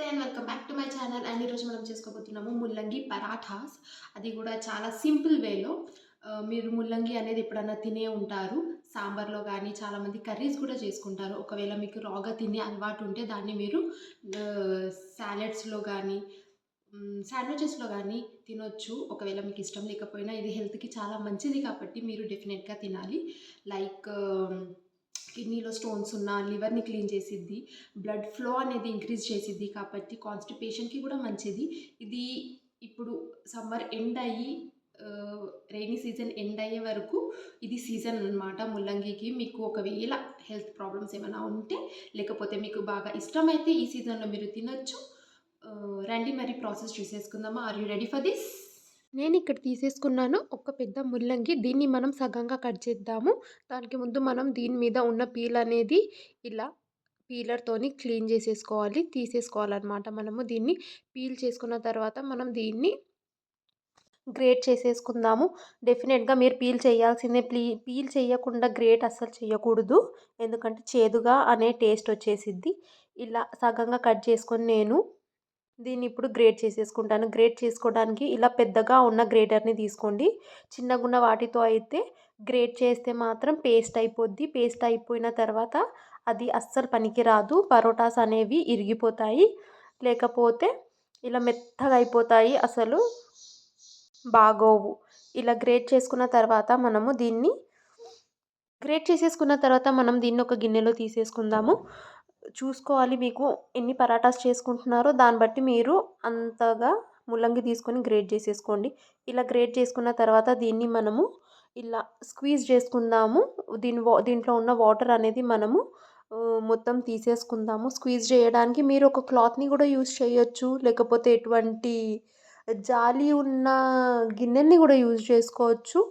And welcome back to my channel. And ఈరోజు మనం చేసుకోబోతున్నాము ముల్లంగి పరాఠాస్. అది కూడా చాలా సింపుల్ వేలో. మీరు ముల్లంగి అనేది ఎప్పుడన్నా తినే ఉంటారు. సాంబార్లో కానీ చాలామంది కర్రీస్ కూడా చేసుకుంటారు. ఒకవేళ మీకు రాగా తినే అలవాటు ఉంటే దాన్ని మీరు సాలెడ్స్లో కానీ శాండ్విచెస్లో కానీ తినొచ్చు. ఒకవేళ మీకు ఇష్టం లేకపోయినా ఇది హెల్త్కి చాలా మంచిది కాబట్టి మీరు డెఫినెట్గా తినాలి. లైక్ కిడ్నీలో స్టోన్స్ ఉన్న లివర్ని క్లీన్ చేసిద్ది, బ్లడ్ ఫ్లో అనేది ఇంక్రీజ్ చేసిద్ది కాబట్టి కాన్స్టిపేషన్కి కూడా మంచిది. ఇది ఇప్పుడు సమ్మర్ ఎండ్ అయ్యి రైనీ సీజన్ ఎండ్ అయ్యే వరకు ఇది సీజన్ అనమాట ముల్లంగికి. మీకు ఒకవేళ హెల్త్ ప్రాబ్లమ్స్ ఏమైనా ఉంటే లేకపోతే మీకు బాగా ఇష్టమైతే ఈ సీజన్లో మీరు తినొచ్చు. రండి మరి ప్రాసెస్ చూసేసుకుందామా. Are you ready for this? నేను ఇక్కడ తీసేసుకున్నాను ఒక పెద్ద ముల్లంగి. దీన్ని మనం సగంగా కట్ చేద్దాము. దానికి ముందు మనం దీని మీద ఉన్న పీల్ అనేది ఇలా పీలర్తోని క్లీన్ చేసేసుకోవాలి, తీసేసుకోవాలన్నమాట. మనము దీన్ని పీల్ చేసుకున్న తర్వాత మనం దీన్ని గ్రేట్ చేసేసుకుందాము. డెఫినెట్గా మీరు పీల్ చేయాల్సిందే. పీల్ చేయకుండా గ్రేట్ అస్సలు చేయకూడదు, ఎందుకంటే చేదుగా అనే టేస్ట్ వచ్చేసిద్ది. ఇలా సగంగా కట్ చేసుకొని నేను దీన్ని ఇప్పుడు గ్రేట్ చేసేసుకుంటాను. గ్రేట్ చేసుకోవడానికి ఇలా పెద్దగా ఉన్న గ్రేటర్ని తీసుకోండి. చిన్నగున్న వాటితో అయితే గ్రేట్ చేస్తే మాత్రం పేస్ట్ అయిపోద్ది. పేస్ట్ అయిపోయిన తర్వాత అది అస్సలు పనికిరాదు. పరోటాస్ అనేవి ఇరిగిపోతాయి, లేకపోతే ఇలా మెత్తగా అయిపోతాయి, అసలు బాగోవు. ఇలా గ్రేట్ చేసుకున్న తర్వాత మనం దీన్ని ఒక గిన్నెలో తీసేసుకుందాము. చూసుకోవాలి మీకు ఎన్ని పరాటాస్ చేసుకుంటున్నారో దాన్ని బట్టి మీరు అంతగా ముల్లంగి తీసుకొని గ్రేట్ చేసేసుకోండి. ఇలా గ్రేట్ చేసుకున్న తర్వాత దీన్ని మనము ఇలా స్క్వీజ్ చేసుకుందాము. దీంట్లో ఉన్న వాటర్ అనేది మనము మొత్తం తీసేసుకుందాము. స్క్వీజ్ చేయడానికి మీరు ఒక క్లాత్ని కూడా యూస్ చేయొచ్చు, లేకపోతే ఎటువంటి జాలి ఉన్న గిన్నెని కూడా యూజ్ చేసుకోవచ్చు.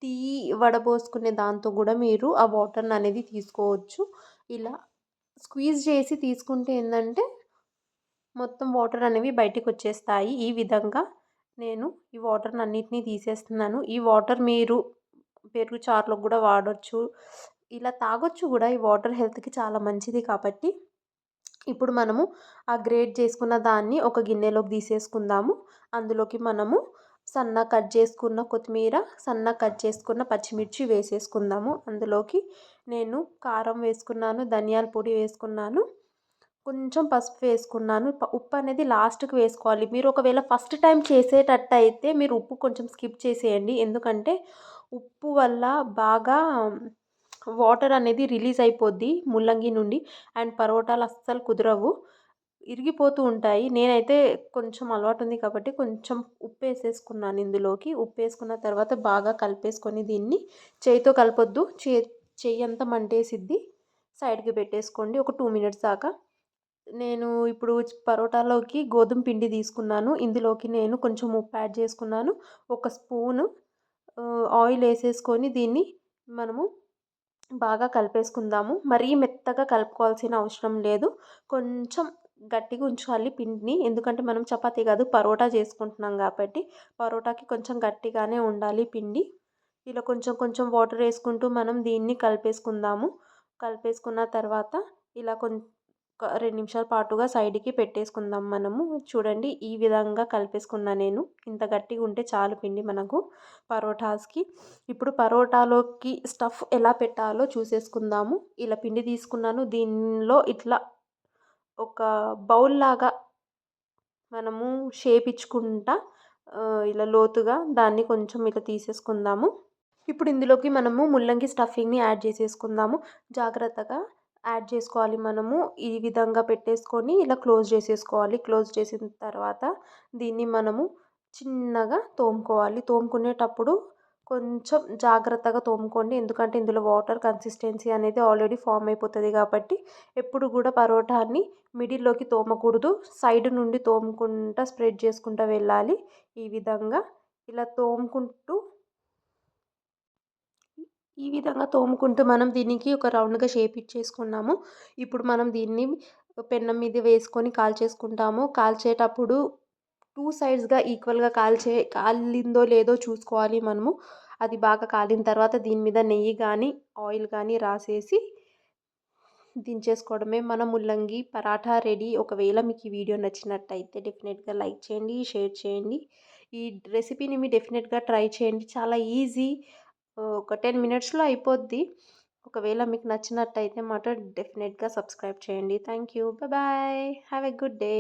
టీ వడపోసుకునే దాంతో కూడా మీరు ఆ వాటర్ని అనేది తీసుకోవచ్చు. ఇలా స్క్వీజ్ చేసి తీసుకుంటే ఏంటంటే మొత్తం వాటర్ అనేవి బయటికి వచ్చేస్తాయి. ఈ విధంగా నేను ఈ వాటర్ని అన్నిటినీ తీసేస్తున్నాను. ఈ వాటర్ మీరు పెరుగు చారులో కూడా వాడచ్చు, ఇలా తాగొచ్చు కూడా. ఈ వాటర్ హెల్త్కి చాలా మంచిది కాబట్టి ఇప్పుడు మనము ఆ గ్రేట్ చేసుకున్న దాన్ని ఒక గిన్నెలోకి తీసేసుకుందాము. అందులోకి మనము సన్నగా కట్ చేసుకున్న కొత్తిమీర, సన్నగా కట్ చేసుకున్న పచ్చిమిర్చి వేసేసుకుందాము. అందులోకి నేను కారం వేసుకున్నాను, ధనియాల పొడి వేసుకున్నాను, కొంచెం పసుపు వేసుకున్నాను. ఉప్పు అనేది లాస్ట్కి వేసుకోవాలి. మీరు ఒకవేళ ఫస్ట్ టైం చేసేటట్టు అయితే మీరు ఉప్పు కొంచెం స్కిప్ చేసేయండి, ఎందుకంటే ఉప్పు వల్ల బాగా వాటర్ అనేది రిలీజ్ అయిపోద్ది ముల్లంగి నుండి. అండ్ పరోటాలు అస్సలు కుదరవు, ఇరిగిపోతూ ఉంటాయి. నేనైతే కొంచెం అలవాటు ఉంది కాబట్టి కొంచెం ఉప్పు వేసేసుకున్నాను ఇందులోకి. ఉప్పు వేసుకున్న తర్వాత బాగా కలిపేసుకొని దీన్ని చేయితో కలపొద్దు, చెయ్యి అంతా మంటేసిద్ది. సైడ్కి పెట్టేసుకోండి ఒక 2 మినిట్స్ దాకా. నేను ఇప్పుడు పరోటాలోకి గోధుమ పిండి తీసుకున్నాను. ఇందులోకి నేను కొంచెం ఉప్పు యాడ్ చేసుకున్నాను. ఒక స్పూను ఆయిల్ వేసేసుకొని దీన్ని మనము బాగా కలిపేసుకుందాము. మరీ మెత్తగా కలుపుకోవాల్సిన అవసరం లేదు, కొంచెం గట్టిగా ఉంచాలి పిండిని. ఎందుకంటే మనం చపాతీ కాదు పరోటా చేసుకుంటున్నాం కాబట్టి పరోటాకి కొంచెం గట్టిగానే ఉండాలి పిండి. ఇలా కొంచెం కొంచెం వాటర్ వేసుకుంటూ మనం దీన్ని కలిపేసుకుందాము. కలిపేసుకున్న తర్వాత ఇలా 2 నిమిషాల పాటుగా సైడ్కి పెట్టేసుకుందాం మనము. చూడండి ఈ విధంగా కలిపేసుకున్నా నేను. ఇంత గట్టిగా ఉంటే చాలు పిండి మనకు పరోటాస్కి. ఇప్పుడు పరోటాలోకి స్టఫ్ ఎలా పెట్టాలో చూసేసుకుందాము. ఇలా పిండి తీసుకున్నాను, దీనిలో ఇట్లా ఒక బౌల్ లాగా మనము షేప్ ఇచ్చుకుంటా ఇలా లోతుగా దాన్ని కొంచెం ఇట్లా తీసేసుకుందాము. ఇప్పుడు ఇందులోకి మనము ముల్లంగి స్టఫింగ్ని యాడ్ చేసేసుకుందాము. జాగ్రత్తగా యాడ్ చేసుకోవాలి మనము. ఈ విధంగా పెట్టేసుకొని ఇలా క్లోజ్ చేసేసుకోవాలి. క్లోజ్ చేసిన తర్వాత దీన్ని మనము చిన్నగా తోముకోవాలి. తోముకునేటప్పుడు కొంచెం జాగ్రత్తగా తోముకోండి, ఎందుకంటే ఇందులో వాటర్ కన్సిస్టెన్సీ అనేది ఆల్రెడీ ఫామ్ అయిపోతుంది కాబట్టి. ఎప్పుడు కూడా పరోటాని మిడిల్లోకి తోమకూడదు, సైడ్ నుండి తోముకుంటా స్ప్రెడ్ చేసుకుంటూ వెళ్ళాలి. ఈ విధంగా ఇలా తోముకుంటూ మనం దీనికి ఒక రౌండ్గా షేప్ ఇచ్చేసుకున్నాము. ఇప్పుడు మనం దీన్ని పెన్నం మీద వేసుకొని కాల్చేసుకుంటాము. కాల్చేటప్పుడు 2 సైడ్స్గా ఈక్వల్గా కాలిందో లేదో చూసుకోవాలి మనము. అది బాగా కాలిన తర్వాత దీని మీద నెయ్యి కానీ ఆయిల్ కానీ రాసేసి దించేసుకోవడమే. మన ముల్లంగి పరాఠా రెడీ. ఒకవేళ మీకు ఈ వీడియో నచ్చినట్టయితే డెఫినెట్గా లైక్ చేయండి, షేర్ చేయండి. ఈ రెసిపీని మీరు డెఫినెట్గా ట్రై చేయండి. చాలా ఈజీ. ఒక 10 మినిట్స్లో అయిపోద్ది. ఒకవేళ మీకు నచ్చినట్టయితే మాత్రం డెఫినెట్గా సబ్స్క్రైబ్ చేయండి. Thank you. Bye. Have a good day.